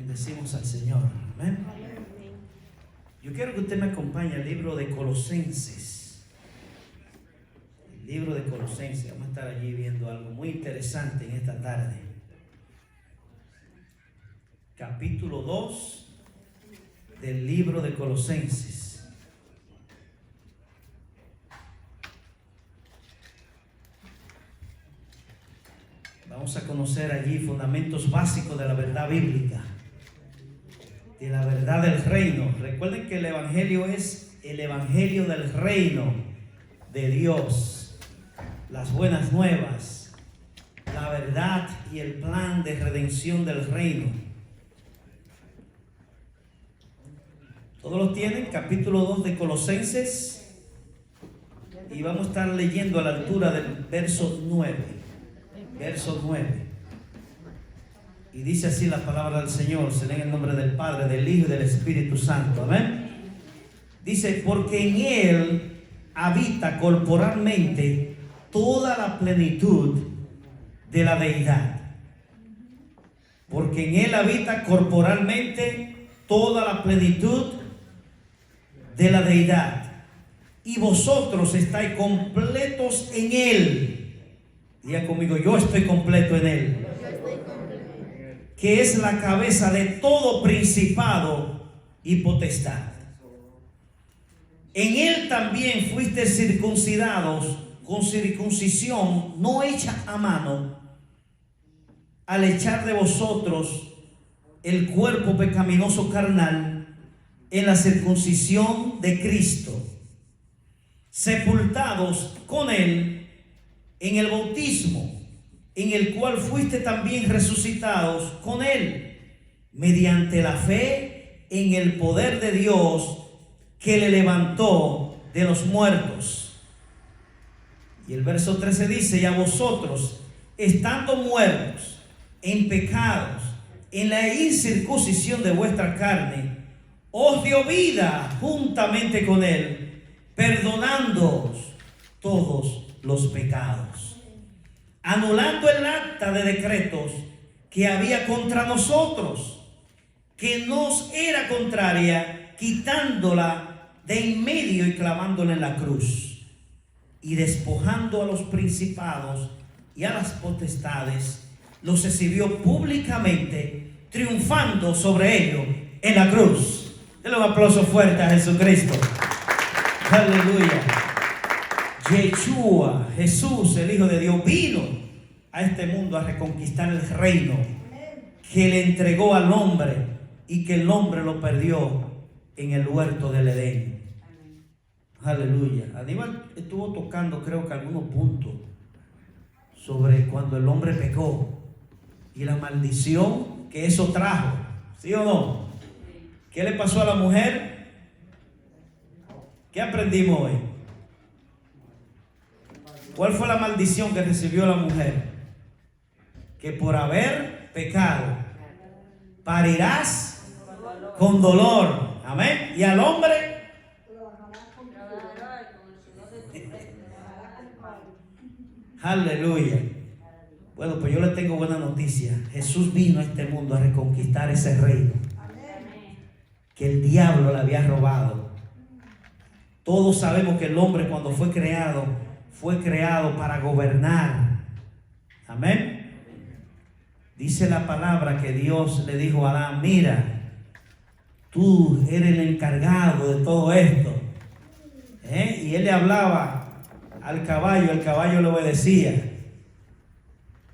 Bendecimos al Señor. Amén. Yo quiero que usted me acompañe al libro de Colosenses. El libro de Colosenses. Vamos a estar allí viendo algo muy interesante en esta tarde. Capítulo 2 del libro de Colosenses. Vamos a conocer allí fundamentos básicos de la verdad bíblica, de la verdad del reino. Recuerden que el Evangelio es el Evangelio del reino de Dios, las buenas nuevas, la verdad y el plan de redención del reino. ¿Todos los tienen? Capítulo 2 de Colosenses, y vamos a estar leyendo a la altura del verso 9. Verso 9. Y dice así la palabra del Señor. Se lee en el nombre del Padre, del Hijo y del Espíritu Santo. Amén. Dice: porque en Él habita corporalmente toda la plenitud de la deidad. Porque en Él habita corporalmente toda la plenitud de la deidad. Y vosotros estáis completos en Él. Diga conmigo: yo estoy completo en Él. Que es la cabeza de todo principado y potestad. En Él también fuiste circuncidados con circuncisión no hecha a mano, al echar de vosotros el cuerpo pecaminoso carnal en la circuncisión de Cristo, sepultados con Él en el bautismo, en el cual fuiste también resucitados con Él, mediante la fe en el poder de Dios que le levantó de los muertos. Y el verso 13 dice: y a vosotros, estando muertos en pecados, en la incircuncisión de vuestra carne, os dio vida juntamente con Él, perdonándoos todos los pecados, anulando el acta de decretos que había contra nosotros, que nos era contraria, quitándola de en medio y clavándola en la cruz, y despojando a los principados y a las potestades, los exhibió públicamente, triunfando sobre ellos en la cruz. Denle un aplauso fuerte a Jesucristo. Aleluya. Yeshua, Jesús, el Hijo de Dios, vino a este mundo a reconquistar el reino que le entregó al hombre y que el hombre lo perdió en el huerto del Edén. Aleluya. Aníbal estuvo tocando, creo que algunos puntos sobre cuando el hombre pecó y la maldición que eso trajo. ¿Sí o no? ¿Qué le pasó a la mujer? ¿Qué aprendimos hoy? ¿Cuál fue la maldición que recibió la mujer? Que por haber pecado parirás con dolor. Amén. Y al hombre, aleluya. Bueno, pues yo le tengo buena noticia. Jesús vino a este mundo a reconquistar ese reino que el diablo le había robado. Todos sabemos que el hombre, cuando fue creado para gobernar. Amén. Dice la palabra que Dios le dijo a Adán: mira, tú eres el encargado de todo esto. Y él le hablaba al caballo, el caballo le obedecía.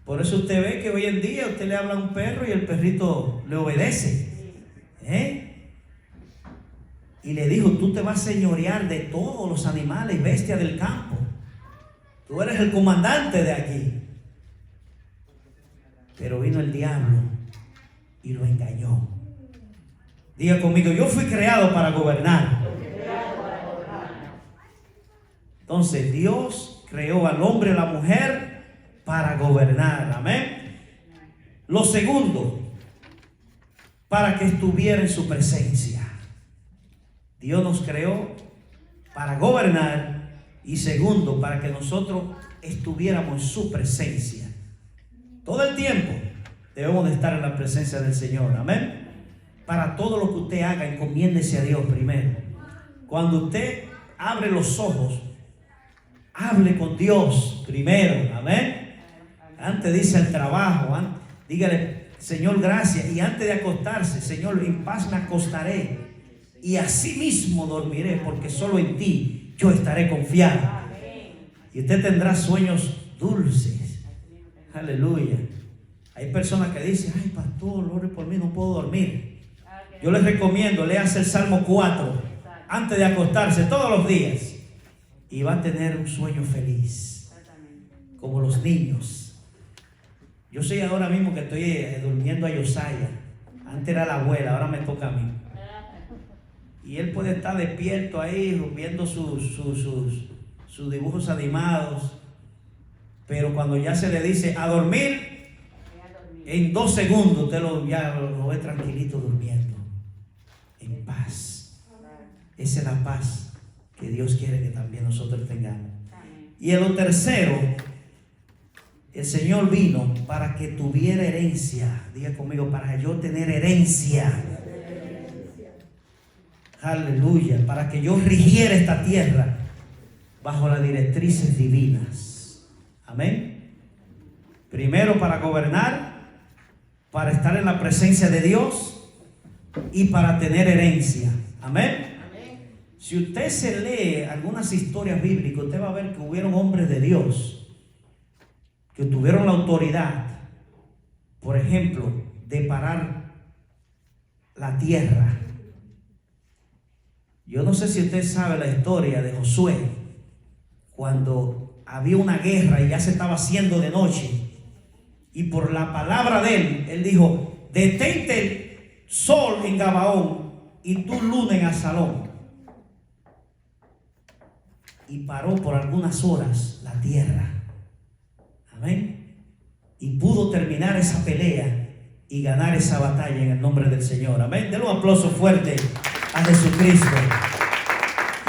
Por eso usted ve que hoy en día usted le habla a un perro y el perrito le obedece. Y le dijo: tú te vas a señorear de todos los animales y bestias del campo. Tú eres el comandante de aquí. Pero vino el diablo y lo engañó. Diga conmigo: yo fui creado para gobernar. Entonces Dios creó al hombre y a la mujer para gobernar. Amén. Lo segundo, para que estuviera en su presencia. Dios nos creó para gobernar. Y segundo, para que nosotros estuviéramos en su presencia. Todo el tiempo debemos de estar en la presencia del Señor. Amén. para todo lo que usted haga, encomiéndese a Dios primero. Cuando usted abre los ojos, hable con Dios primero. Amén. Antes dice el trabajo, dígale: Señor, gracias. Y antes de acostarse: Señor, en paz me acostaré y así mismo dormiré, porque solo en ti yo estaré confiado. Y usted tendrá sueños dulces. Aleluya. Hay personas que dicen: ay, pastor, ore por mí, no puedo dormir. Yo les recomiendo, léase el Salmo 4 antes de acostarse todos los días, y va a tener un sueño feliz, como los niños. Yo soy ahora mismo que estoy durmiendo a Josiah. Antes era la abuela, ahora me toca a mí. Y él puede estar despierto ahí viendo sus dibujos animados, pero cuando ya se le dice a dormir, en 2 segundos usted ya lo ve tranquilito durmiendo, en paz. Esa es la paz que Dios quiere que también nosotros tengamos. Y en lo tercero, el Señor vino para que tuviera herencia. Diga conmigo: para yo tener herencia. Aleluya. Para que yo rigiera esta tierra bajo las directrices divinas. Amén. Primero, para gobernar, para estar en la presencia de Dios y para tener herencia. Amén. Si usted se lee algunas historias bíblicas, usted va a ver que hubieron hombres de Dios que tuvieron la autoridad, por ejemplo, de parar la tierra. Yo no sé si usted sabe la historia de Josué, cuando había una guerra y ya se estaba haciendo de noche, y por la palabra de él dijo: detente el sol en Gabaón y tu luna en Azalón. Y paró por algunas horas la tierra. Amén. Y pudo terminar esa pelea y ganar esa batalla en el nombre del Señor. Amén. Denle un aplauso fuerte a Jesucristo.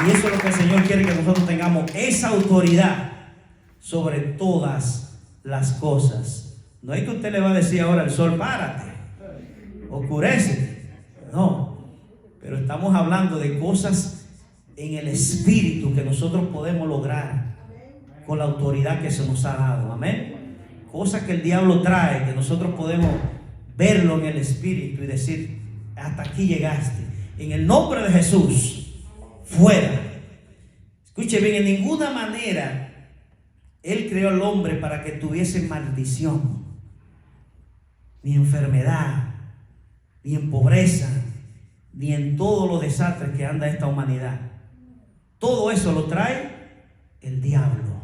Y eso es lo que el Señor quiere, que nosotros tengamos esa autoridad sobre todas las cosas. No es que usted le va a decir ahora al sol: párate, oscurece. No, pero estamos hablando de cosas en el espíritu que nosotros podemos lograr con la autoridad que se nos ha dado. Amén. Cosas que el diablo trae, que nosotros podemos verlo en el espíritu y decir: hasta aquí llegaste. En el nombre de Jesús, fuera. Escuche bien: en ninguna manera Él creó al hombre para que tuviese maldición, ni enfermedad, ni en pobreza, ni en todos los desastres que anda esta humanidad. Todo eso lo trae el diablo.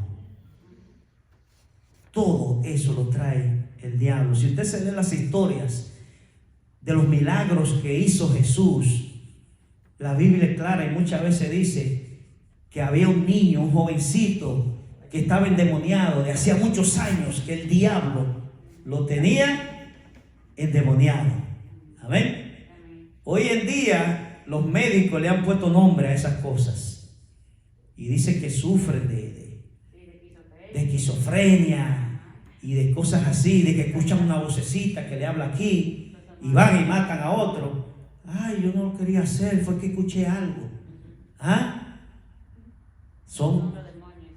Todo eso lo trae el diablo. Si usted se lee las historias de los milagros que hizo Jesús, la Biblia es clara y muchas veces dice que había un niño, un jovencito, que estaba endemoniado de hacía muchos años, que el diablo lo tenía endemoniado. Amén. Hoy en día los médicos le han puesto nombre a esas cosas y dicen que sufren de esquizofrenia y de cosas así, de que escuchan una vocecita que le habla aquí y van y matan a otro. Ay, yo no lo quería hacer, fue que escuché algo. ¿Ah? Son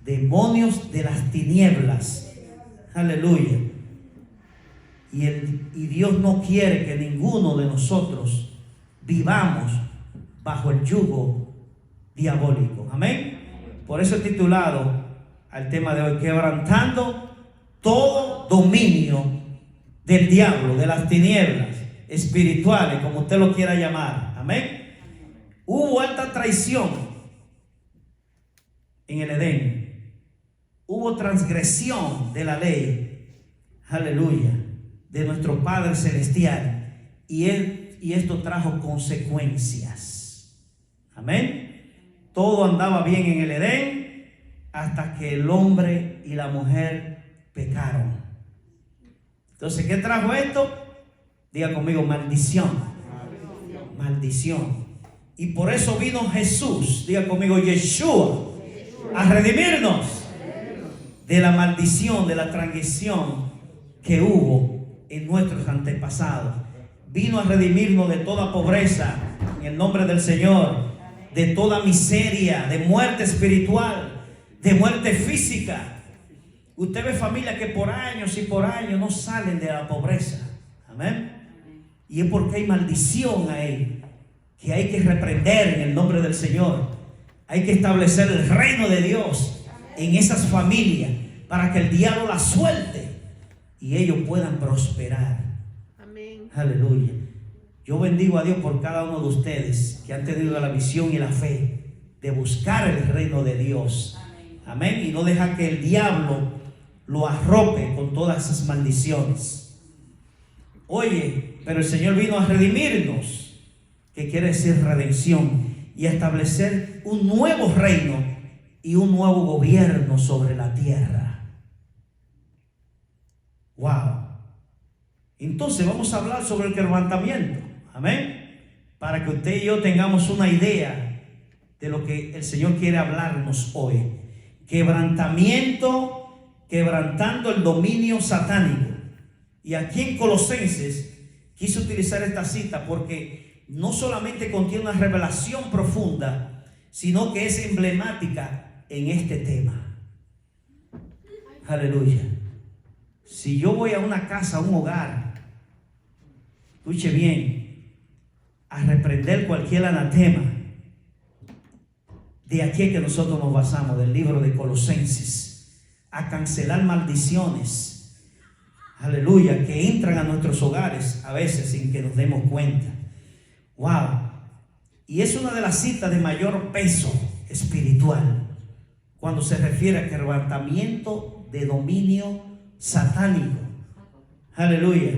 demonios de las tinieblas. Aleluya. Y Dios no quiere que ninguno de nosotros vivamos bajo el yugo diabólico. Amén. Por eso he titulado al tema de hoy: quebrantando todo dominio del diablo, de las tinieblas espirituales, como usted lo quiera llamar. Amén. Hubo alta traición en el Edén. Hubo transgresión de la ley. Aleluya. De nuestro Padre Celestial. Y esto trajo consecuencias. Amén. Todo andaba bien en el Edén hasta que el hombre y la mujer pecaron. Entonces, ¿qué trajo esto? Diga conmigo: maldición. Maldición. Y por eso vino Jesús, diga conmigo Yeshua, a redimirnos de la maldición, de la transgresión que hubo en nuestros antepasados. vino a redimirnos de toda pobreza, en el nombre del Señor, de toda miseria, de muerte espiritual, de muerte física. Usted ve familias que por años y por años no salen de la pobreza. Amén. Y es porque hay maldición ahí, que hay que reprender en el nombre del Señor. Hay que establecer el reino de Dios en esas familias para que el diablo las suelte y ellos puedan prosperar. Amén. Aleluya. Yo bendigo a Dios por cada uno de ustedes que han tenido la visión y la fe de buscar el reino de Dios. Amén. Y no deja que el diablo lo arrope con todas esas maldiciones. Oye, pero el Señor vino a redimirnos, que quiere decir redención, y a establecer un nuevo reino y un nuevo gobierno sobre la tierra. Wow. Entonces vamos a hablar sobre el quebrantamiento. Amén. Para que usted y yo tengamos una idea de lo que el Señor quiere hablarnos hoy. Quebrantamiento, quebrantando el dominio satánico. Y aquí en Colosenses quise utilizar esta cita porque no solamente contiene una revelación profunda, sino que es emblemática en este tema. Aleluya. Si yo voy a una casa, a un hogar, escuche bien, a reprender cualquier anatema, de aquí es que nosotros nos basamos, del libro de Colosenses, a cancelar maldiciones, aleluya, que entran a nuestros hogares a veces sin que nos demos cuenta. Wow. Y es una de las citas de mayor peso espiritual cuando se refiere a quebrantamiento de dominio satánico, aleluya,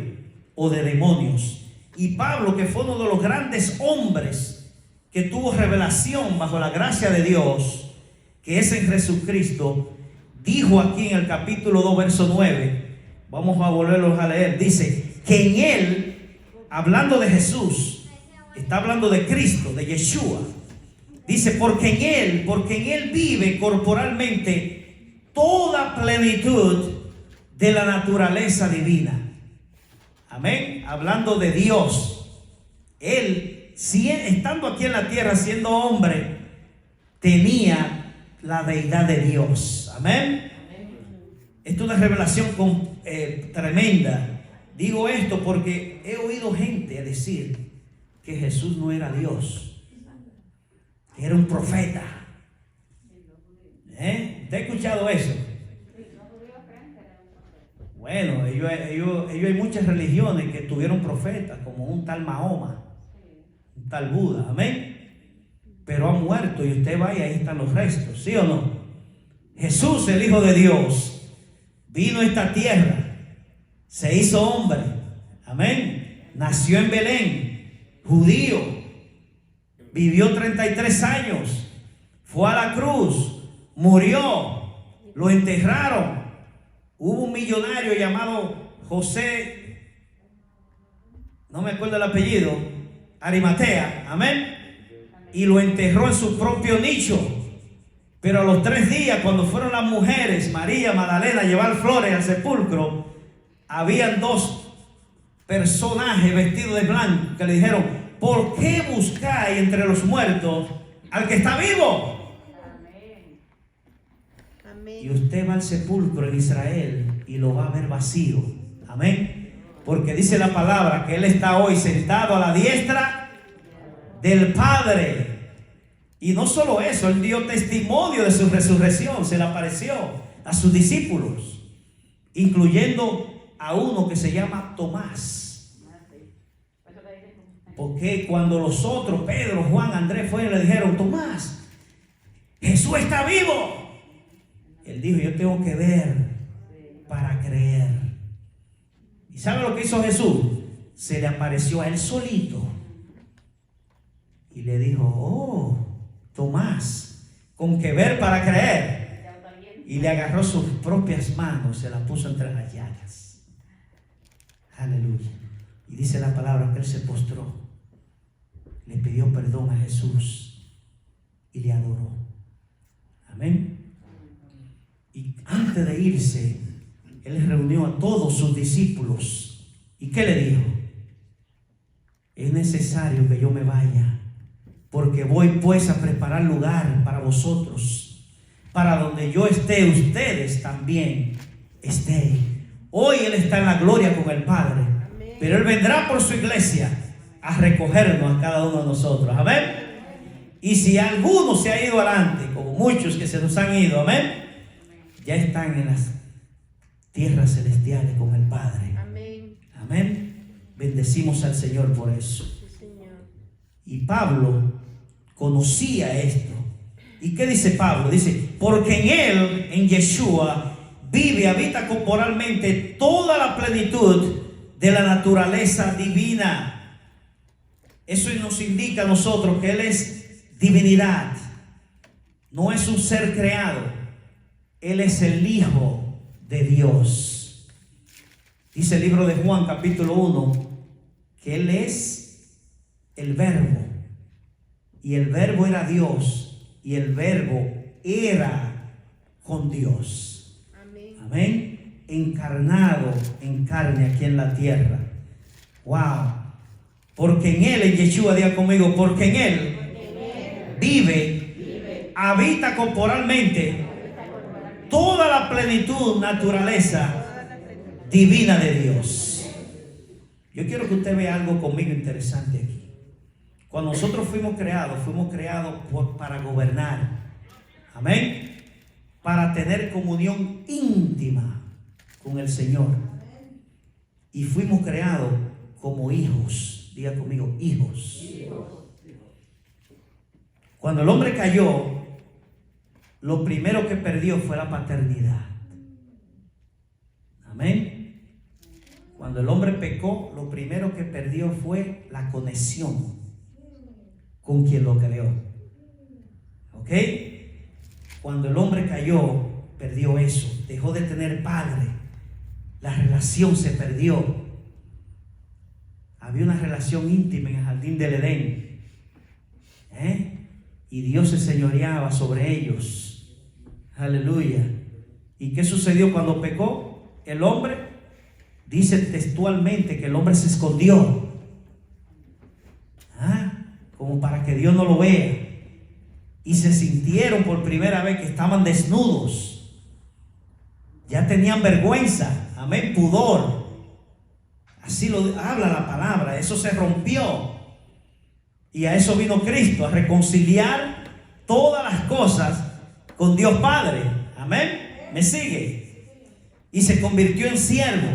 o de demonios. Y Pablo, que fue uno de los grandes hombres que tuvo revelación bajo la gracia de Dios, que es en Jesucristo, dijo aquí en el capítulo 2, verso 9, vamos a volverlos a leer, dice que en él, hablando de Jesús, está hablando de Cristo, de Yeshua, dice porque en él vive corporalmente toda plenitud de la naturaleza divina. Amén. Hablando de Dios, él, estando aquí en la tierra siendo hombre, tenía la deidad de Dios. Amén. Esto es una revelación tremenda. Digo esto porque he oído gente decir que Jesús no era Dios, que era un profeta. ¿Usted ha escuchado eso? Bueno, ellos hay muchas religiones que tuvieron profetas, como un tal Mahoma, un tal Buda, amén. Pero ha muerto y usted va y ahí están los restos, ¿sí o no? Jesús, el Hijo de Dios, vino a esta tierra, se hizo hombre, amén. Nació en Belén, judío, vivió 33 años, fue a la cruz, murió, lo enterraron. Hubo un millonario llamado José, no me acuerdo el apellido, Arimatea, amén, y lo enterró en su propio nicho. Pero a los 3 días, cuando fueron las mujeres, María Magdalena, a llevar flores al sepulcro, habían 2 personajes vestidos de blanco que le dijeron: ¿por qué buscáis entre los muertos al que está vivo? Y usted va al sepulcro en Israel y lo va a ver vacío. Amén. Porque dice la palabra que Él está hoy sentado a la diestra del Padre. Y no solo eso, Él dio testimonio de su resurrección. Se le apareció a sus discípulos, incluyendo a uno que se llama Tomás. Porque cuando los otros, Pedro, Juan, Andrés, fueron y le dijeron: Tomás, Jesús está vivo. Él dijo: yo tengo que ver para creer. ¿Y sabe lo que hizo Jesús? Se le apareció a él solito y le dijo: oh, Tomás, con que ver para creer. Y le agarró sus propias manos, se las puso entre las llagas. Aleluya. Y dice la palabra que él se postró, le pidió perdón a Jesús y le adoró. Amén. Y antes de irse, Él reunió a todos sus discípulos. ¿Y qué le dijo? necesario que yo me vaya, porque voy pues a preparar lugar para vosotros, para donde yo esté, ustedes también estén. Hoy Él está en la gloria con el Padre, pero Él vendrá por su iglesia a recogernos a cada uno de nosotros. Amén. Y si alguno se ha ido adelante, como muchos que se nos han ido, amén, ya están en las tierras celestiales con el Padre. Amén. Amén. Bendecimos al Señor por eso. Sí, Señor. Y Pablo conocía esto. ¿Y qué dice Pablo? Dice, porque en Él, en Yeshua, vive, habita corporalmente toda la plenitud de la naturaleza divina. Eso nos indica a nosotros que Él es divinidad. No es un ser creado. Él es el Hijo de Dios. Dice el libro de Juan capítulo 1 que Él es el Verbo, y el Verbo era Dios, y el Verbo era con Dios. Amén. Amén. Encarnado en carne aquí en la tierra. Wow. Porque en Él, en Yeshua, diga conmigo, porque en Él vive, habita corporalmente toda la plenitud, naturaleza divina de Dios. Yo quiero que usted vea algo conmigo interesante aquí. Cuando nosotros fuimos creados para gobernar. Amén. Para tener comunión íntima con el Señor. Y fuimos creados como hijos. Diga conmigo, hijos. Cuando el hombre cayó, lo primero que perdió fue la paternidad. Amén. Cuando el hombre pecó, lo primero que perdió fue la conexión con quien lo creó. ¿Ok? Cuando el hombre cayó, perdió eso. Dejó de tener padre. La relación se perdió. Había una relación íntima en el jardín del Edén. Y Dios se señoreaba sobre ellos. Aleluya. ¿Y qué sucedió cuando pecó? El hombre, dice textualmente que el hombre se escondió. Como para que Dios no lo vea. Y se sintieron por primera vez que estaban desnudos. Ya tenían vergüenza. Amén, pudor. Así lo habla la palabra. Eso se rompió. Y a eso vino Cristo, a reconciliar todas las cosas con Dios Padre. Amén. ¿Me sigue? Y se convirtió en siervo.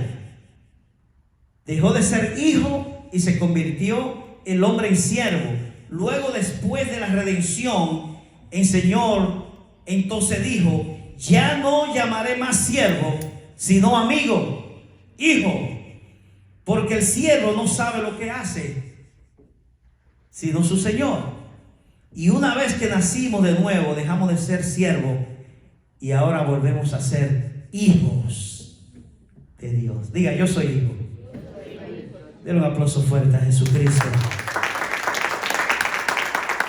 Dejó de ser hijo y se convirtió el hombre en siervo. Luego, después de la redención, el Señor entonces dijo: ya no llamaré más siervo, sino amigo, hijo. Porque el siervo no sabe lo que hace, sino su Señor. Y una vez que nacimos de nuevo, dejamos de ser siervos y ahora volvemos a ser hijos de Dios. Diga, yo soy hijo. Denle un aplauso fuerte a Jesucristo.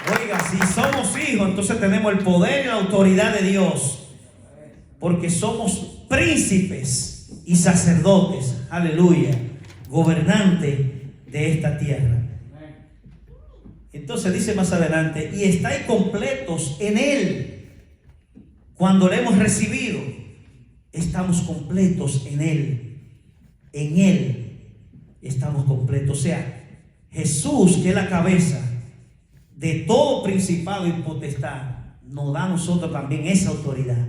Oiga, si somos hijos, entonces tenemos el poder y la autoridad de Dios, porque somos príncipes y sacerdotes, aleluya, gobernantes de esta tierra. Entonces dice más adelante: y estáis completos en Él. Cuando le hemos recibido, estamos completos en Él. En Él estamos completos. O sea, Jesús, que es la cabeza de todo principado y potestad, nos da a nosotros también esa autoridad.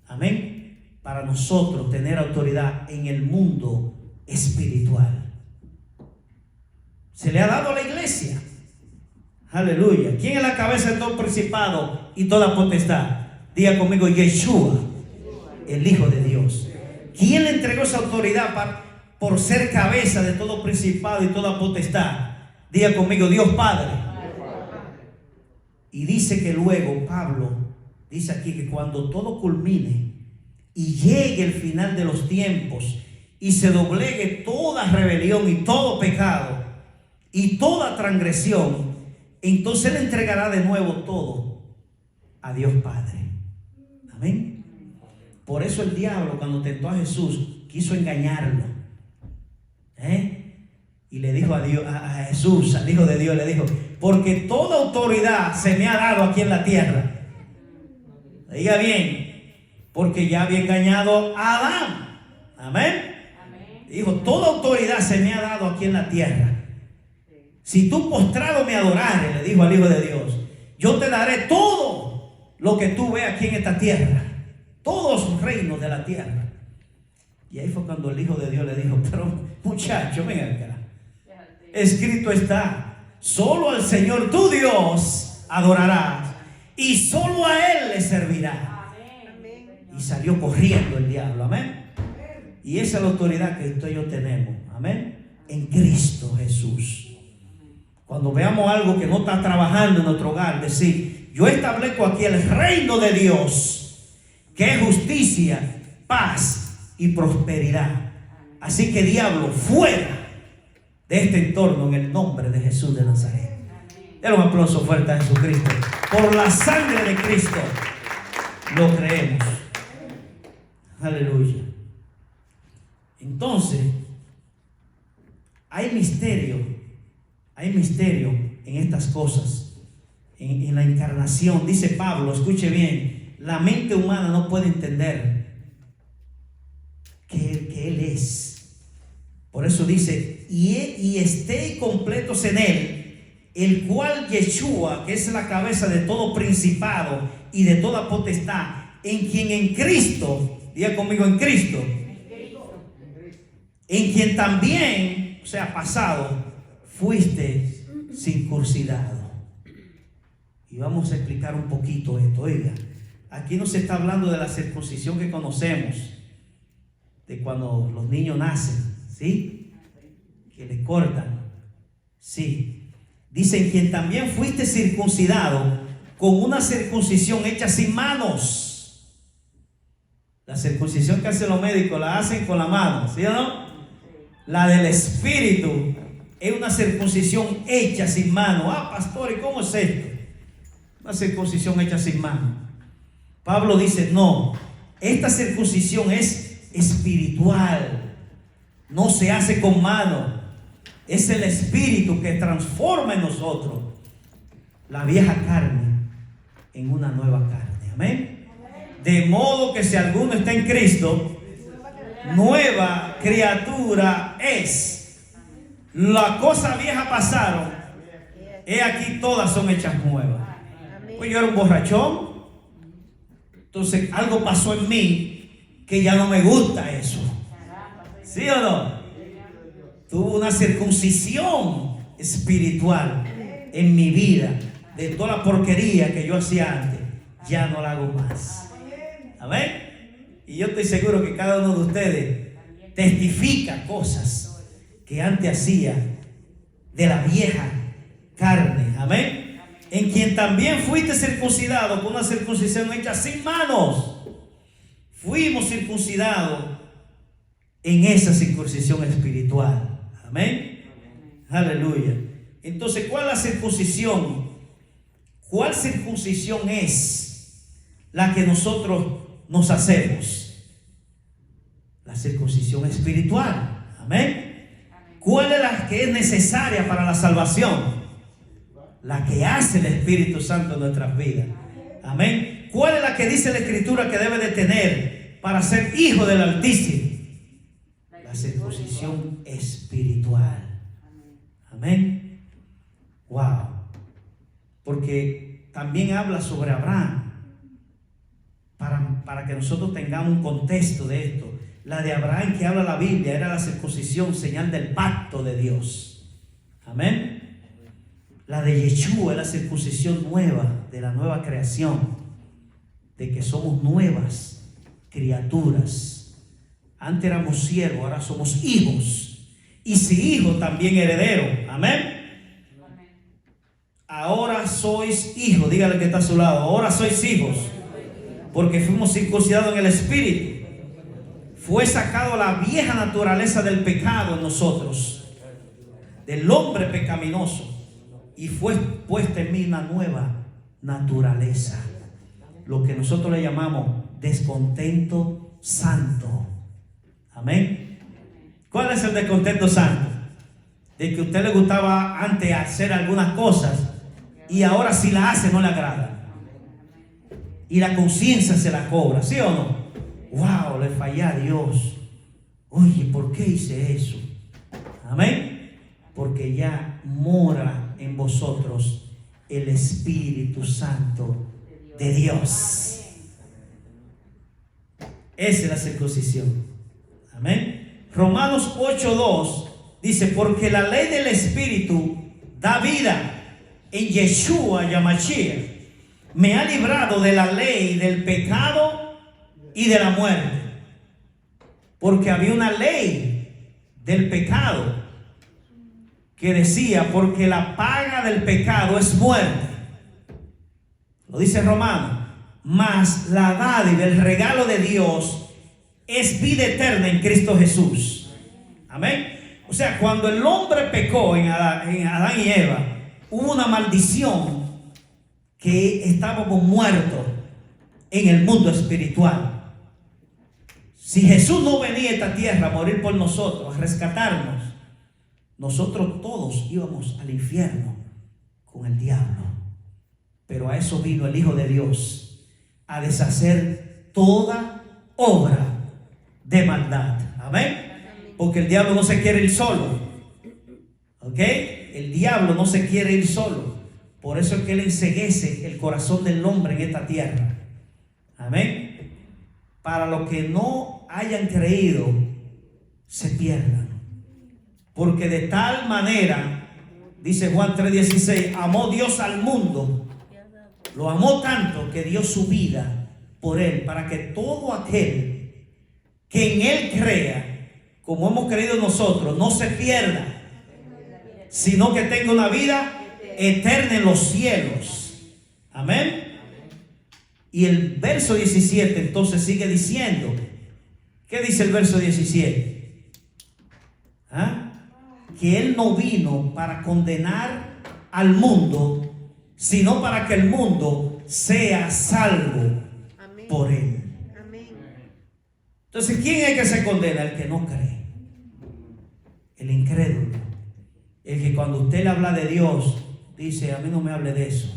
Amén. Para nosotros tener autoridad en el mundo espiritual. Se le ha dado a la iglesia. Aleluya. ¿Quién es la cabeza de todo principado y toda potestad? Diga conmigo: Yeshua, el Hijo de Dios. ¿Quién le entregó esa autoridad por ser cabeza de todo principado y toda potestad? Diga conmigo: Dios Padre. Y dice que luego Pablo dice aquí que cuando todo culmine y llegue el final de los tiempos y se doblegue toda rebelión y todo pecado y toda transgresión, entonces Él entregará de nuevo todo a Dios Padre. Amén. Por eso el diablo, cuando tentó a Jesús, quiso engañarlo. Y le dijo a Dios, a Jesús, al Hijo de Dios, le dijo: porque toda autoridad se me ha dado aquí en la tierra. Diga bien, porque ya había engañado a Adán. Amén. Dijo: toda autoridad se me ha dado aquí en la tierra. Si tú postrado me adorares, le dijo al Hijo de Dios, yo te daré todo lo que tú ves aquí en esta tierra, todos los reinos de la tierra. Y ahí fue cuando el Hijo de Dios le dijo: pero muchacho, ven acá, escrito está, solo al Señor tu Dios adorarás y solo a Él le servirá. Y salió corriendo el diablo. Amén. Y esa es la autoridad que usted y yo tenemos. Amén. En Cristo Jesús. Cuando veamos algo que no está trabajando en nuestro hogar, decir: yo establezco aquí el reino de Dios, que es justicia, paz y prosperidad. Así que, diablo, fuera de este entorno en el nombre de Jesús de Nazaret. Denle un aplauso fuerte a Jesucristo. Por la sangre de Cristo lo creemos. Aleluya. Entonces, hay misterio en estas cosas, en la encarnación. Dice Pablo, escuche bien, la mente humana no puede entender que Él es. Por eso dice: y estéis completos en Él, el cual Yeshua, que es la cabeza de todo principado y de toda potestad, en quien en Cristo, diga conmigo, en Cristo, en quien también, o sea, pasado, fuiste circuncidado. Y vamos a explicar un poquito esto. Oiga, aquí no se está hablando de la circuncisión que conocemos, de cuando los niños nacen, ¿sí? Que le cortan. Sí. Dice: en quien también fuiste circuncidado con una circuncisión hecha sin manos. La circuncisión que hacen los médicos la hacen con la mano, ¿sí o no? La del Espíritu es una circuncisión hecha sin mano. Ah, pastor, ¿y cómo es esto? Una circuncisión hecha sin mano. Pablo dice: no, esta circuncisión es espiritual, no se hace con mano. Es el Espíritu que transforma en nosotros la vieja carne en una nueva carne. Amén. De modo que si alguno está en Cristo, nueva criatura es. Las cosas viejas pasaron, he aquí todas son hechas nuevas. Pues yo era un borrachón, entonces algo pasó en mí que ya no me gusta eso. ¿Sí o no? Tuve una circuncisión espiritual en mi vida. De toda la porquería que yo hacía antes, ya no la hago más. Amén. Y yo estoy seguro que cada uno de ustedes testifica cosas que antes hacía de la vieja carne. Amén. En quien también fuiste circuncidado con una circuncisión hecha sin manos. Fuimos circuncidados en esa circuncisión espiritual. Amén. Aleluya. Entonces, ¿cuál es la circuncisión? ¿Cuál circuncisión es la que nosotros nos hacemos? La circuncisión espiritual. Amén. ¿Cuál es la que es necesaria para la salvación? La que hace el Espíritu Santo en nuestras vidas. Amén. ¿Cuál es la que dice la Escritura que debe de tener para ser hijo del Altísimo? La circuncisión espiritual. Amén. Wow. Porque también habla sobre Abraham. Para que nosotros tengamos un contexto de esto. La de Abraham que habla la Biblia era la circuncisión, señal del pacto de Dios. Amén. La de Yeshua es la circuncisión nueva, de la nueva creación, de que somos nuevas criaturas. Antes éramos siervos, ahora somos hijos. Y si hijos, también herederos. Amén. Ahora sois hijos. Dígale que está a su lado. Ahora sois hijos, porque fuimos circuncidados en el Espíritu. Fue sacado la vieja naturaleza del pecado en nosotros, del hombre pecaminoso, y fue puesta en mí una nueva naturaleza, lo que nosotros le llamamos descontento santo. Amén. ¿Cuál es el descontento santo? de que a usted le gustaba antes hacer algunas cosas y ahora si la hace no le agrada. Y la conciencia se la cobra, ¿sí o no? Wow, le fallé a Dios. Oye, ¿por qué hice eso? Amén. Porque ya mora en vosotros el Espíritu Santo de Dios. Esa es la circuncisión. Amén. Romanos 8:2 dice: porque la ley del Espíritu da vida en Yeshua Yamashiach me ha librado de la ley del pecado y de la muerte. Porque había una ley del pecado que decía: porque la paga del pecado es muerte. Lo dice Romano. Mas la dádiva, el regalo de Dios es vida eterna en Cristo Jesús. Amén. O sea, cuando el hombre pecó en Adán y Eva, hubo una maldición que estábamos muertos en el mundo espiritual. Si Jesús no venía a esta tierra a morir por nosotros, a rescatarnos, nosotros todos íbamos al infierno con el diablo. Pero a eso vino el Hijo de Dios, a deshacer toda obra de maldad. Amén. Porque el diablo no se quiere ir solo. ¿Ok? El diablo no se quiere ir solo. Por eso es que él enceguece el corazón del hombre en esta tierra. Amén. Para los que no hayan creído, se pierdan. Porque de tal manera, dice Juan 3:16, amó Dios al mundo. Lo amó tanto que dio su vida por él, para que todo aquel que en él crea, como hemos creído nosotros, no se pierda, sino que tenga una vida eterna en los cielos. Amén. Y el verso 17 entonces sigue diciendo, ¿qué dice el verso 17? Que él no vino para condenar al mundo, sino para que el mundo sea salvo. Amén. Por él. Amén. Entonces, ¿quién es que se condena? El que no cree, el incrédulo, el que cuando usted le habla de Dios dice: a mí no me hable de eso.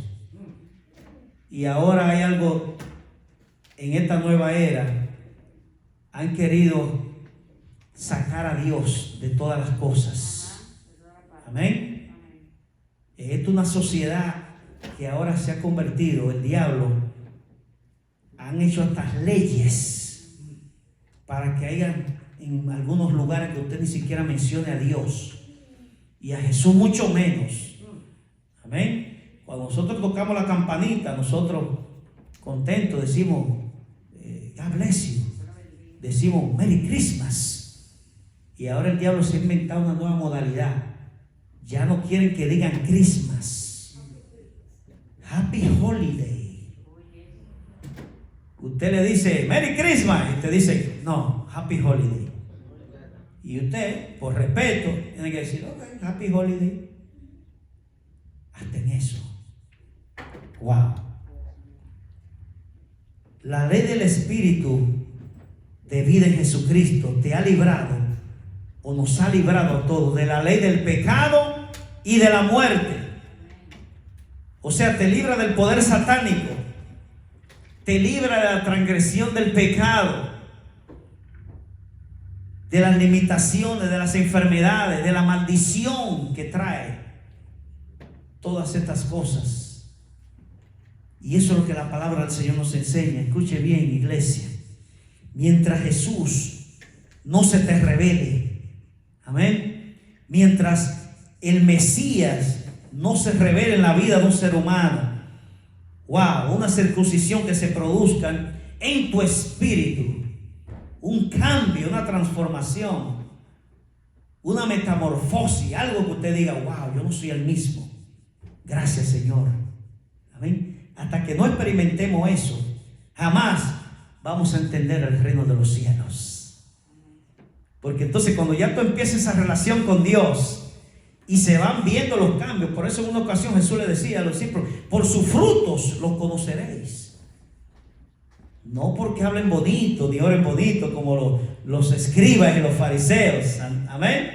Y ahora hay algo en esta nueva era, han querido sacar a Dios de todas las cosas. Amén. Esta es una sociedad que ahora se ha convertido, el diablo, han hecho estas leyes para que haya en algunos lugares que usted ni siquiera mencione a Dios y a Jesús mucho menos. Amén. Cuando nosotros tocamos la campanita, nosotros contentos decimos God bless you, decimos Merry Christmas. Y ahora el diablo se ha inventado una nueva modalidad. Ya no quieren que digan Christmas, Happy Holiday. Usted le dice Merry Christmas y usted dice no, Happy Holiday. Y usted, por respeto, tiene que decir ok, Happy Holiday. Hasta en eso. Wow. La ley del Espíritu de vida en Jesucristo te ha librado, o nos ha librado a todos, de la ley del pecado y de la muerte. O sea, te libra del poder satánico, te libra de la transgresión del pecado, de las limitaciones, de las enfermedades, de la maldición que trae todas estas cosas. Y eso es lo que la palabra del Señor nos enseña. Escuche bien, iglesia. Mientras Jesús no se te revele, amén, mientras el Mesías no se revele en la vida de un ser humano, wow, una circuncisión que se produzca en tu espíritu, un cambio, una transformación, una metamorfosis, algo que usted diga, wow, yo no soy el mismo. Gracias, Señor. Amén. Hasta que no experimentemos eso, jamás vamos a entender el reino de los cielos. Porque entonces cuando ya tú empiezas esa relación con Dios y se van viendo los cambios, por eso en una ocasión Jesús le decía a los discípulos: por sus frutos los conoceréis. No porque hablen bonito ni oren bonito como los escribas y los fariseos. Amén.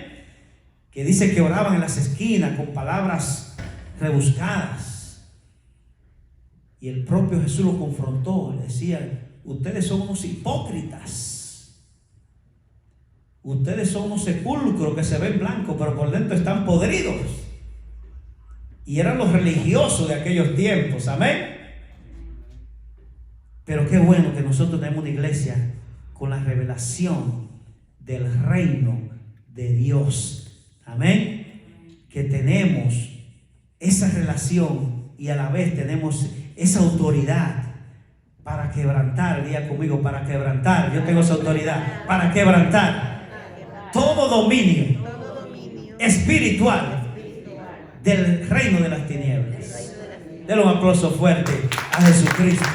que dice que oraban en las esquinas con palabras rebuscadas. Y el propio Jesús lo confrontó, le decía: ustedes son unos hipócritas, ustedes son unos sepulcros que se ven blancos, pero por dentro están podridos. Y eran los religiosos de aquellos tiempos, amén. Pero qué bueno que nosotros tenemos una iglesia con la revelación del reino de Dios, amén. Que tenemos esa relación y a la vez tenemos esa autoridad para quebrantar. Diga conmigo: para quebrantar. Yo tengo esa autoridad para quebrantar todo dominio espiritual del reino de las tinieblas. Denle un aplauso fuerte a Jesucristo.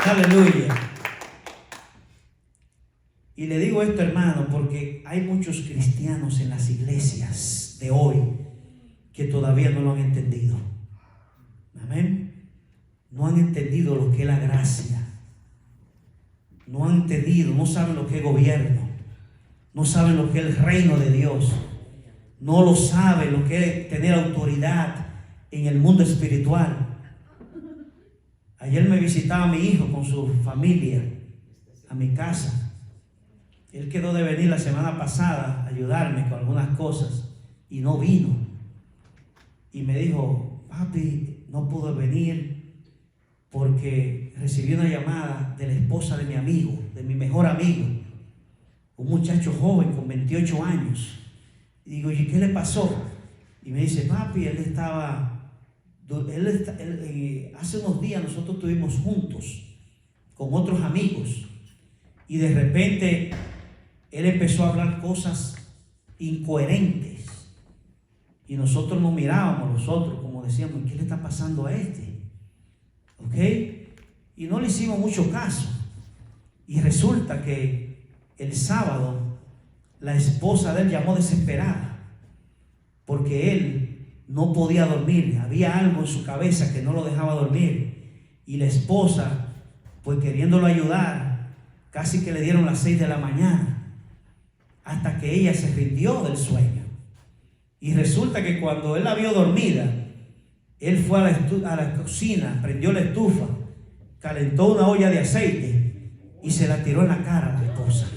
Aleluya. Y le digo esto, hermano, porque hay muchos cristianos en las iglesias de hoy que todavía no lo han entendido. Amén. No han entendido lo que es la gracia. No han entendido, no saben lo que es gobierno. No saben lo que es el reino de Dios. No lo saben lo que es tener autoridad en el mundo espiritual. Ayer me visitaba mi hijo con su familia a mi casa. Él quedó de venir la semana pasada a ayudarme con algunas cosas y no vino. Y me dijo: papi, no pude venir porque recibí una llamada de la esposa de mi amigo, de mi mejor amigo, un muchacho joven con 28 años. Y digo: ¿y qué le pasó? Y me dice: papi, hace unos días nosotros estuvimos juntos con otros amigos y de repente él empezó a hablar cosas incoherentes y nosotros nos mirábamos nosotros como decíamos: ¿qué le está pasando a este? ¿Ok? Y no le hicimos mucho caso. Y resulta que el sábado la esposa de él llamó desesperada porque él no podía dormir. Había algo en su cabeza que no lo dejaba dormir. Y la esposa, pues queriéndolo ayudar, casi que le dieron las 6 de la mañana hasta que ella se rindió del sueño. Y resulta que cuando él la vio dormida, él fue a la cocina, prendió la estufa, calentó una olla de aceite y se la tiró en la cara a la esposa.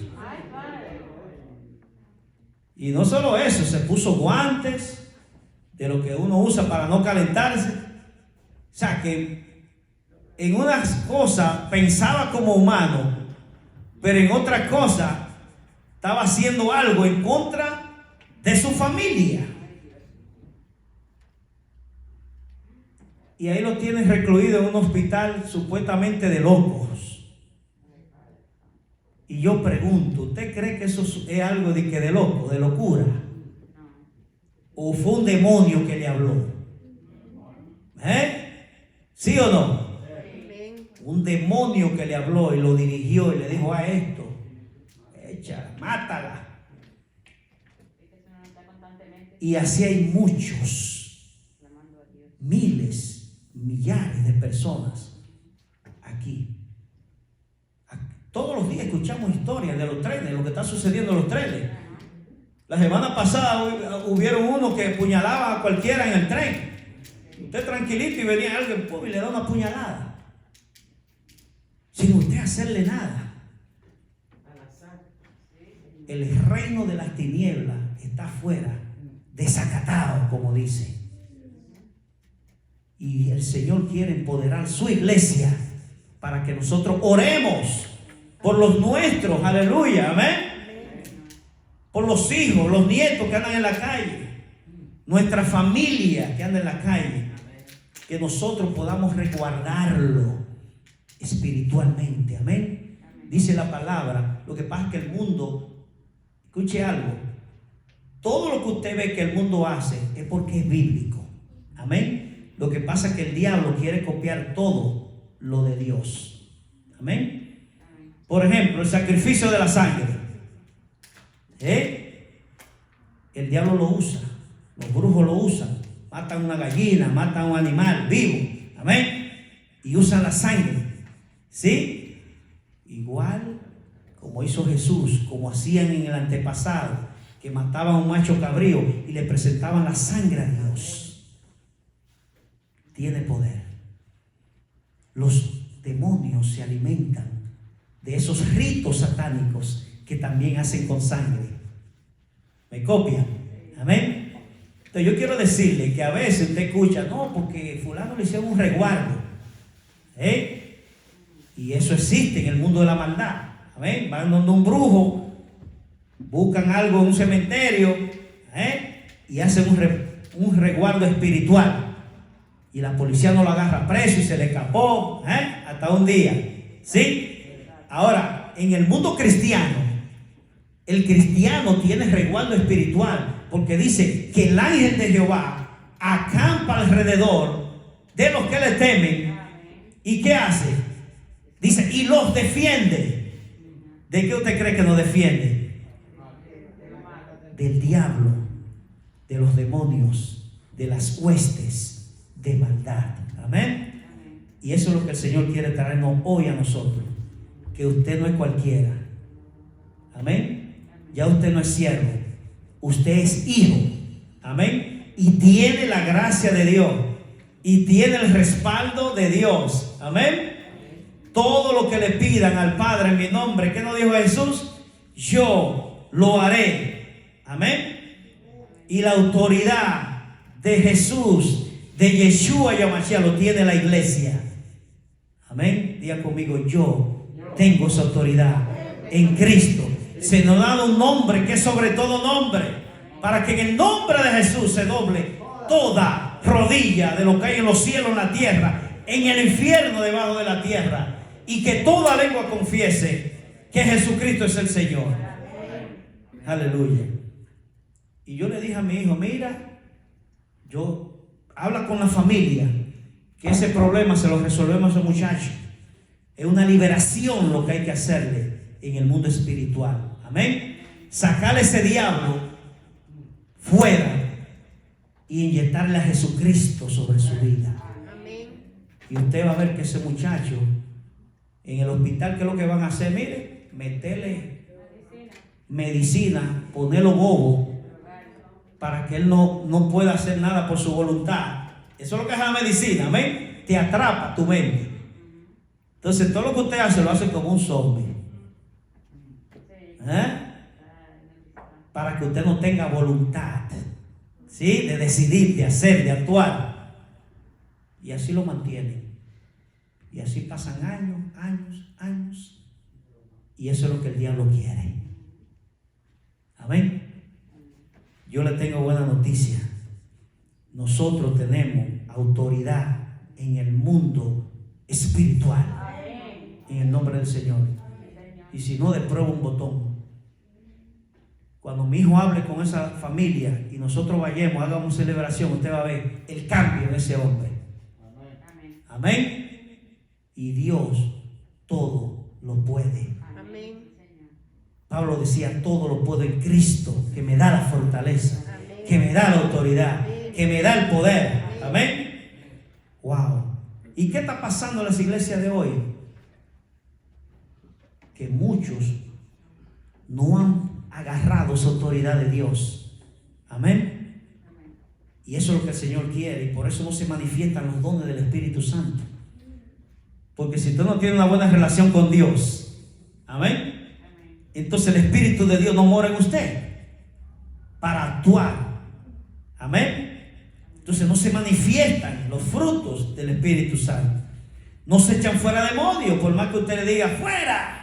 Y no solo eso, se puso guantes de lo que uno usa para no calentarse. O sea que en unas cosas pensaba como humano, pero en otras cosas estaba haciendo algo en contra de su familia. Y ahí lo tienen recluido en un hospital supuestamente de locos. Y yo pregunto: ¿usted cree que eso es algo de loco, de locura? ¿O fue un demonio que le habló? ¿Sí o no? Un demonio que le habló y lo dirigió y le dijo: a esto, echa, mátala. Y así hay muchos, miles, millares de personas aquí. Todos los días escuchamos historias de los trenes, lo que está sucediendo en los trenes. La semana pasada hubieron uno que puñalaba a cualquiera en el tren. Usted tranquilito y venía alguien y le da una puñalada sin usted hacerle nada. El reino de las tinieblas está afuera, desacatado, como dice. Y el Señor quiere empoderar su iglesia para que nosotros oremos por los nuestros, aleluya, amén. Por los hijos, los nietos que andan en la calle, nuestra familia que anda en la calle, que nosotros podamos resguardarlo espiritualmente, amén. Dice la palabra. Lo que pasa es que el mundo, escuche algo, todo lo que usted ve que el mundo hace es porque es bíblico, amén. Lo que pasa es que el diablo quiere copiar todo lo de Dios, amén. Por ejemplo, el sacrificio de la sangre. El diablo lo usa, los brujos lo usan, matan una gallina, matan un animal vivo, amén, y usan la sangre, ¿sí? Igual como hizo Jesús, como hacían en el antepasado, que mataban a un macho cabrío y le presentaban la sangre a Dios. Tiene poder. Los demonios se alimentan de esos ritos satánicos que también hacen con sangre. ¿Me copian? Amén. Entonces yo quiero decirle que a veces usted escucha, no, porque fulano le hicieron un resguardo. Y eso existe en el mundo de la maldad. Amén. Van donde un brujo, buscan algo en un cementerio, y hacen un resguardo espiritual. Y la policía no lo agarra preso y se le escapó, hasta un día. ¿Sí? Ahora, en el mundo cristiano, el cristiano tiene resguardo espiritual, porque dice que el ángel de Jehová acampa alrededor de los que le temen. ¿Y qué hace? Dice, y los defiende. ¿De qué usted cree que nos defiende? Del diablo, de los demonios, de las huestes de maldad. Amén. Y eso es lo que el Señor quiere traernos hoy a nosotros. Que usted no es cualquiera. Amén. Ya usted no es siervo, usted es hijo. Amén. Y tiene la gracia de Dios y tiene el respaldo de Dios. Amén. Todo lo que le pidan al Padre en mi nombre, ¿qué nos dijo Jesús? Yo lo haré. Amén. Y la autoridad de Jesús, de Yeshua Yamashiach, lo tiene la iglesia. Amén. Diga conmigo, yo tengo esa autoridad en Cristo. Se nos ha dado un nombre que es sobre todo nombre, para que en el nombre de Jesús se doble toda rodilla de lo que hay en los cielos, en la tierra, en el infierno, debajo de la tierra, y que toda lengua confiese que Jesucristo es el Señor. Aleluya. Y yo le dije a mi hijo, mira, habla con la familia, que ese problema se lo resolvemos a ese muchacho. Es una liberación lo que hay que hacerle en el mundo espiritual. Amén. Sacarle ese diablo fuera y inyectarle a Jesucristo sobre su vida. Amén. Y usted va a ver que ese muchacho en el hospital, ¿qué es lo que van a hacer? Mire, meterle medicina, ponerlo bobo, para que él no pueda hacer nada por su voluntad. Eso es lo que es la medicina. Amén. Te atrapa tu mente. Entonces todo lo que usted hace lo hace como un zombie. Para que usted no tenga voluntad, ¿sí? De decidir, de hacer, de actuar. Y así lo mantiene. Y así pasan años. Y eso es lo que el diablo quiere. Amén. Yo le tengo buena noticia. Nosotros tenemos autoridad en el mundo espiritual. En el nombre del Señor. Y si no, de prueba un botón. Cuando mi hijo hable con esa familia y nosotros vayamos, hagamos celebración, usted va a ver el cambio en ese hombre. Amén. Amén. Y Dios todo lo puede. Amén. Pablo decía, todo lo puedo en Cristo, que me da la fortaleza. Amén. Que me da la autoridad. Amén. Que me da el poder. Amén. Wow. ¿Y qué está pasando en las iglesias de hoy? Que muchos no han agarrado esa autoridad de Dios. Amén. Y eso es lo que el Señor quiere, y por eso no se manifiestan los dones del Espíritu Santo. Porque si usted no tiene una buena relación con Dios, amén, entonces el Espíritu de Dios no mora en usted para actuar. Amén. Entonces no se manifiestan los frutos del Espíritu Santo. No se echan fuera demonios, por más que usted le diga fuera.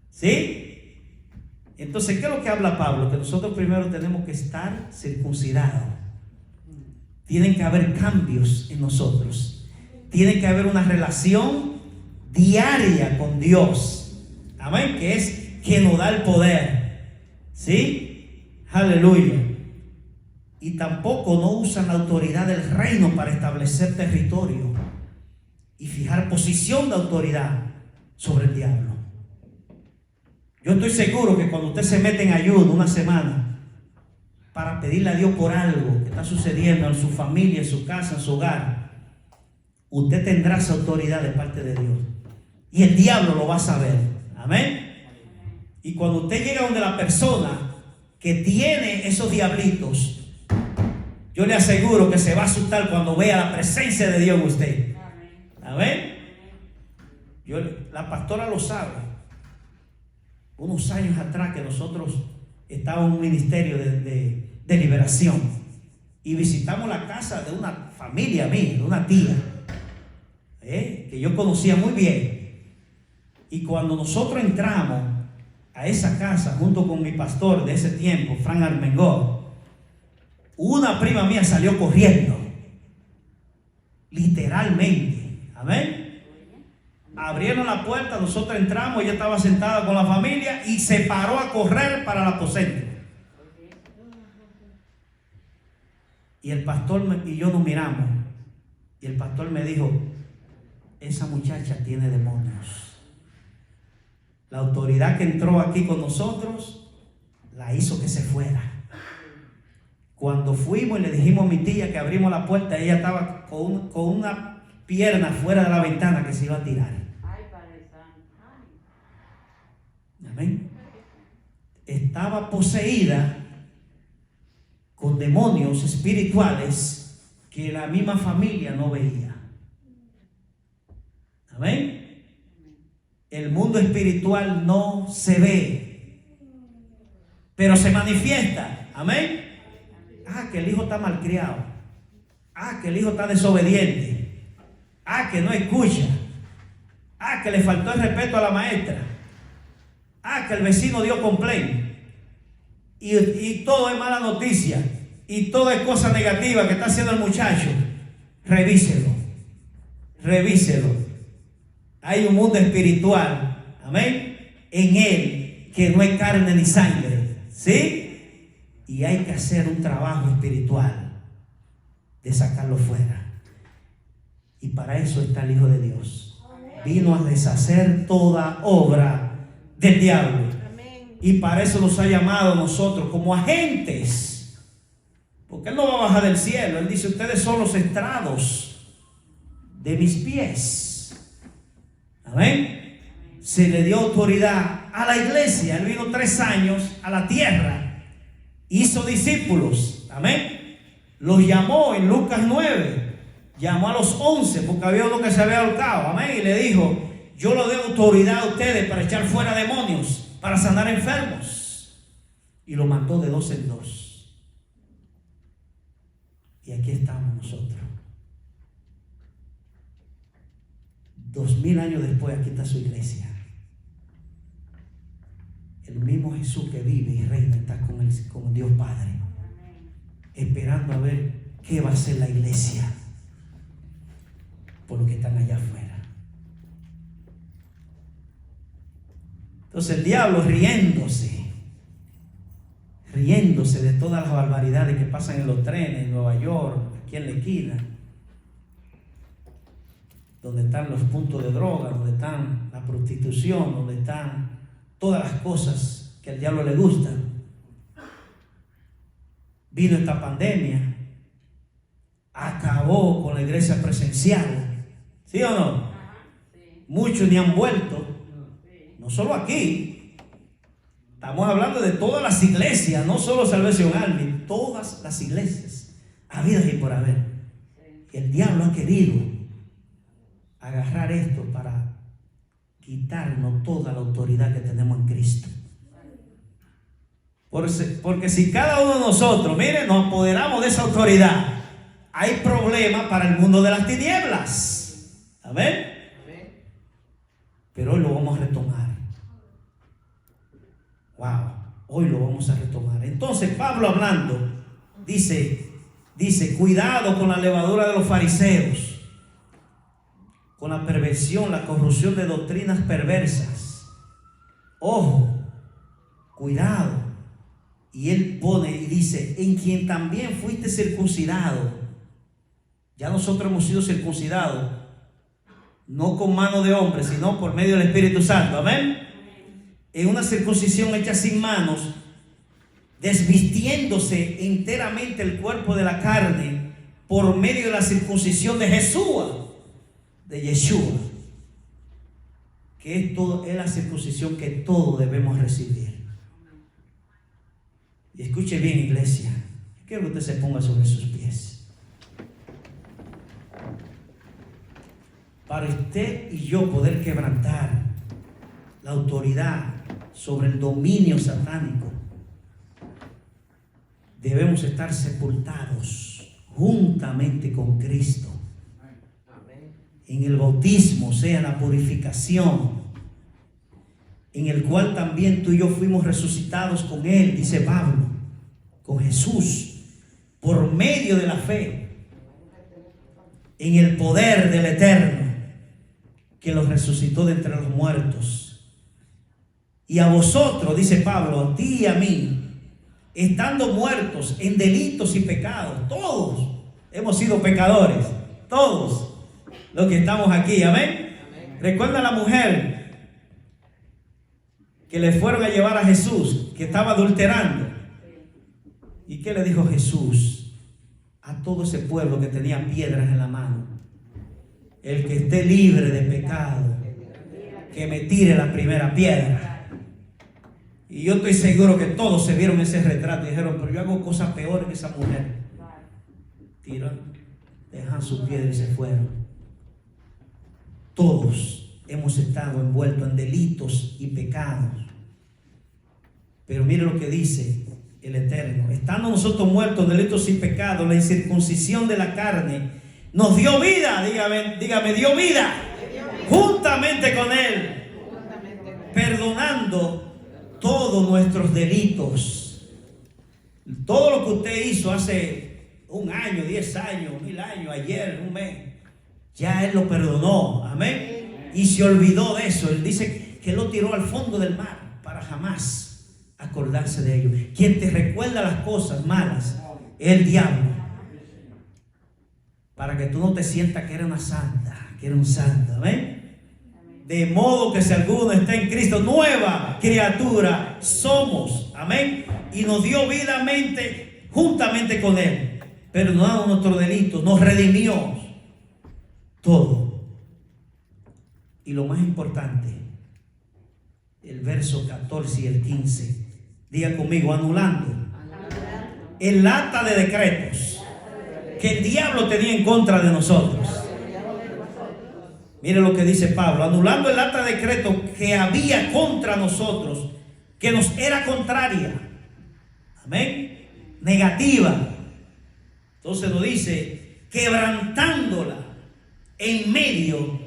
¿Sí? Entonces, ¿qué es lo que habla Pablo? Que nosotros primero tenemos que estar circuncidados. Tienen que haber cambios en nosotros. Tiene que haber una relación diaria con Dios. Amén. Que es que nos da el poder. ¿Sí? Aleluya. Y tampoco no usan la autoridad del reino para establecer territorio y fijar posición de autoridad sobre el diablo. Yo estoy seguro que cuando usted se mete en ayuno una semana para pedirle a Dios por algo que está sucediendo en su familia, en su casa, en su hogar, usted tendrá esa autoridad de parte de Dios. Y el diablo lo va a saber. Amén. Y cuando usted llega donde la persona que tiene esos diablitos, yo le aseguro que se va a asustar cuando vea la presencia de Dios en usted. Amén. La pastora lo sabe. Unos años atrás que nosotros estábamos en un ministerio de liberación y visitamos la casa de una familia mía, de una tía, que yo conocía muy bien. Y cuando nosotros entramos a esa casa junto con mi pastor de ese tiempo, Frank Armengol, una prima mía salió corriendo, literalmente. Amén. Abrieron la puerta, nosotros entramos, ella estaba sentada con la familia y se paró a correr para el aposento. Y el pastor y yo nos miramos y el pastor me dijo: esa muchacha tiene demonios. La autoridad que entró aquí con nosotros la hizo que se fuera. Cuando fuimos y le dijimos a mi tía que abrimos la puerta, ella estaba con una pierna fuera de la ventana que se iba a tirar. Amén. Estaba poseída con demonios espirituales que la misma familia no veía. Amén. El mundo espiritual no se ve, pero se manifiesta. Amén. Que el hijo está malcriado. Que el hijo está desobediente. Que no escucha. Que le faltó el respeto a la maestra. Que el vecino dio complaint. Y todo es mala noticia. Y todo es cosa negativa que está haciendo el muchacho. Revíselo. Revíselo. Hay un mundo espiritual. Amén. En él que no hay carne ni sangre. ¿Sí? Y hay que hacer un trabajo espiritual de sacarlo fuera. Y para eso está el Hijo de Dios. Vino a deshacer toda obra del diablo. Y para eso nos ha llamado a nosotros como agentes. Porque Él no va a bajar del cielo. Él dice: ustedes son los estrados de mis pies. Amén. Se le dio autoridad a la iglesia. Él vino 3 años a la tierra. Hizo discípulos, amén. Los llamó en Lucas 9. Llamó a los 11 porque había uno que se había ahorcado, amén. Y le dijo: yo le doy autoridad a ustedes para echar fuera demonios, para sanar enfermos. Y lo mandó de 2 en 2. Y aquí estamos nosotros. 2000 años después, aquí está su iglesia. El mismo Jesús que vive y reina está con Dios Padre, esperando a ver qué va a hacer la iglesia por los que están allá afuera. Entonces el diablo riéndose de todas las barbaridades que pasan en los trenes, en Nueva York, aquí en la esquina, donde están los puntos de droga, donde están la prostitución, donde están todas las cosas que al diablo le gustan. Vino esta pandemia, acabó con la iglesia presencial, ¿sí o no? Muchos ni han vuelto, no solo aquí, estamos hablando de todas las iglesias, no solo Salvation Army, todas las iglesias, habidas y por haber. Y el diablo ha querido agarrar esto para quitarnos toda la autoridad que tenemos en Cristo. Porque si cada uno de nosotros, miren, nos apoderamos de esa autoridad, hay problema para el mundo de las tinieblas. Amén. Pero hoy lo vamos a retomar. Wow, hoy lo vamos a retomar. Entonces Pablo hablando dice, cuidado con la levadura de los fariseos, con la perversión, la corrupción de doctrinas perversas. Ojo, cuidado. Y él pone y dice: en quien también fuiste circuncidado. Ya nosotros hemos sido circuncidados, no con mano de hombre, sino por medio del Espíritu Santo. Amén. En una circuncisión hecha sin manos, desvistiéndose enteramente el cuerpo de la carne por medio de la circuncisión de Jesús. De Yeshua, que es la circuncisión que todos debemos recibir. Y escuche bien, iglesia. Quiero que usted se ponga sobre sus pies. Para usted y yo poder quebrantar la autoridad sobre el dominio satánico, debemos estar sepultados juntamente con Cristo. En el bautismo, sea la purificación, en el cual también tú y yo fuimos resucitados con Él, dice Pablo, con Jesús, por medio de la fe, en el poder del Eterno, que los resucitó de entre los muertos. Y a vosotros, dice Pablo, a ti y a mí, estando muertos en delitos y pecados, todos hemos sido pecadores, todos los que estamos aquí, amén. Recuerda a la mujer que le fueron a llevar a Jesús, que estaba adulterando. ¿Y qué le dijo Jesús a todo ese pueblo que tenía piedras en la mano? El que esté libre de pecado, que me tire la primera piedra. Y yo estoy seguro que todos se vieron ese retrato y dijeron, pero yo hago cosas peores que esa mujer. Tiran, dejan su piedra y se fueron. Todos hemos estado envueltos en delitos y pecados. Pero mire lo que dice el Eterno. Estando nosotros muertos en delitos y pecados, la incircuncisión de la carne nos dio vida. Dígame, dio vida. Juntamente con Él, perdonando todos nuestros delitos. Todo lo que usted hizo hace 1 año, 10 años, 1000 años, ayer, un mes, ya Él lo perdonó, amén. Y se olvidó de eso. Él dice que lo tiró al fondo del mar para jamás acordarse de ello. Quien te recuerda las cosas malas es el diablo, para que tú no te sientas que eres una santa, que eres un santo, amén. De modo que si alguno está en Cristo, nueva criatura somos, amén. Y nos dio vida juntamente con Él, perdonando nuestros delitos, nos redimió todo. Y lo más importante, el verso 14 y el 15, diga conmigo, anulando el acta de decretos que el diablo tenía en contra de nosotros. Mire lo que dice Pablo, anulando el acta de decreto que había contra nosotros, que nos era contraria, amén, negativa. Entonces lo dice, quebrantándola en medio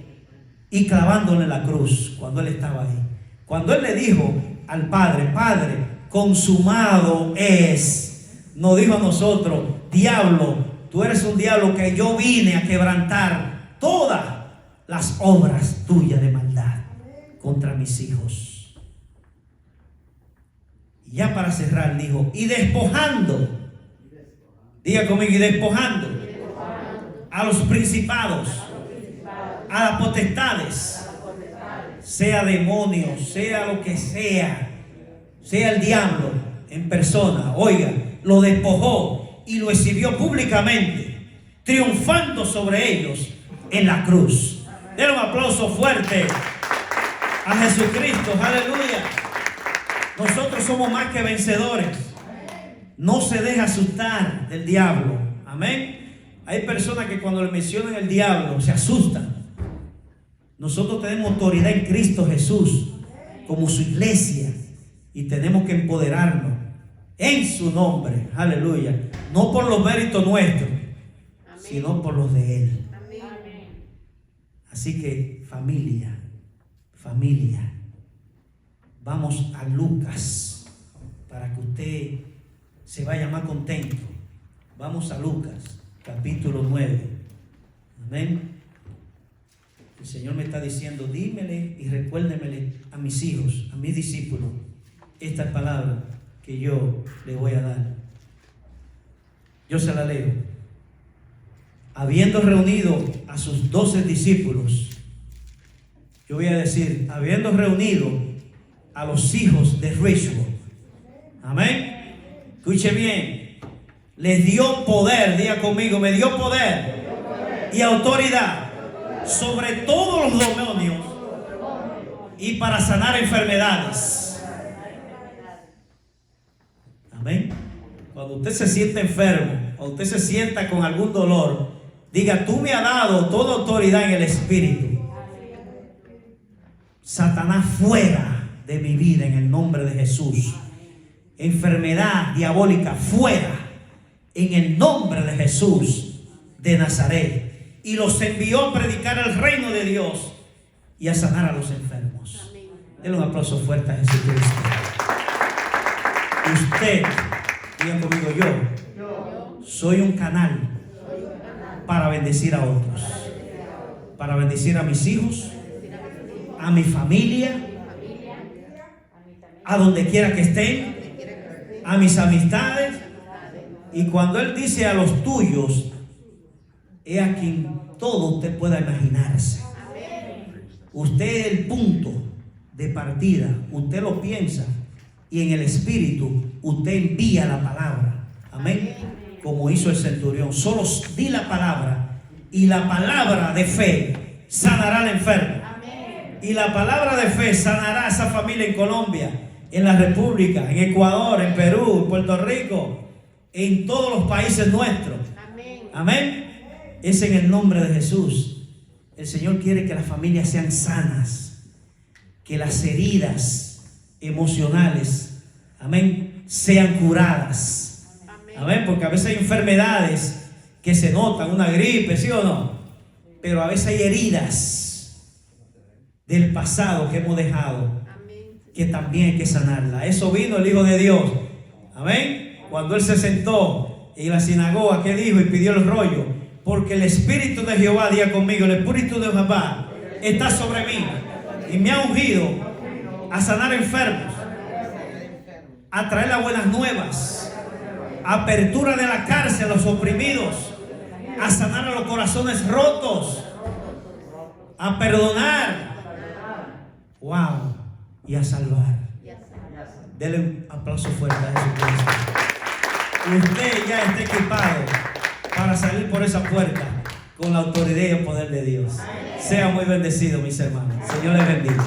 y clavándola en la cruz. Cuando Él estaba ahí, cuando Él le dijo al Padre, Padre, consumado es, no dijo a nosotros, diablo, tú eres un diablo que yo vine a quebrantar todas las obras tuyas de maldad contra mis hijos. Y ya para cerrar dijo, y despojando, diga conmigo, y despojando a los principados, a las potestades, sea demonio, sea lo que sea el diablo en persona, oiga, lo despojó y lo exhibió públicamente, triunfando sobre ellos en la cruz. Den un aplauso fuerte a Jesucristo, aleluya. Nosotros somos más que vencedores. No se deja asustar del diablo, amén. Hay personas que cuando le mencionan el diablo se asustan. Nosotros tenemos autoridad en Cristo Jesús como su iglesia y tenemos que empoderarnos en su nombre, aleluya, no por los méritos nuestros, sino por los de Él. Así que familia, vamos a Lucas para que usted se vaya más contento. Vamos a Lucas capítulo 9, amén. El Señor me está diciendo, dímele y recuérdemele a mis hijos, a mis discípulos, esta palabra que yo le voy a dar. Yo se la leo. Habiendo reunido a sus 12 discípulos, yo voy a decir, habiendo reunido a los hijos de Richmond, amén. Escuche bien, les dio poder, diga conmigo, me dio poder y autoridad sobre todos los demonios y para sanar enfermedades. Amén. Cuando usted se siente enfermo, o usted se sienta con algún dolor, diga: tú me has dado toda autoridad en el Espíritu. Satanás, fuera de mi vida en el nombre de Jesús. Enfermedad diabólica, fuera en el nombre de Jesús de Nazaret. Y los envió a predicar el reino de Dios y a sanar a los enfermos. Denle un aplauso fuerte a Jesucristo. Usted, diga conmigo: yo soy un canal para bendecir a otros, para bendecir a mis hijos, a mi familia, a donde quiera que estén, a mis amistades. Y cuando Él dice a los tuyos, es a quien todo usted pueda imaginarse. Usted es el punto de partida, usted lo piensa, y en el Espíritu usted envía la palabra. Amén. Como hizo el centurión. Solo di la palabra, y la palabra de fe sanará al enfermo. Y la palabra de fe sanará a esa familia en Colombia, en la República, en Ecuador, en Perú, en Puerto Rico, en todos los países nuestros. Amén. Es en el nombre de Jesús. El Señor quiere que las familias sean sanas, que las heridas emocionales, amén, sean curadas. Amén. Porque a veces hay enfermedades que se notan, una gripe, ¿sí o no? Pero a veces hay heridas del pasado que hemos dejado, que también hay que sanarla. Eso vino el Hijo de Dios. Amén. Cuando Él se sentó en la sinagoga, ¿qué dijo? Y pidió el rollo: porque el Espíritu de Jehová, diga conmigo, el Espíritu de Jehová está sobre mí y me ha ungido a sanar enfermos, a traer las buenas nuevas, apertura de la cárcel a los oprimidos, a sanar a los corazones rotos, a perdonar, wow, y a salvar. Dele un aplauso fuerte a Jesucristo. Usted ya está equipado para salir por esa puerta con la autoridad y el poder de Dios. Sea muy bendecido, mis hermanos. Señor les bendiga.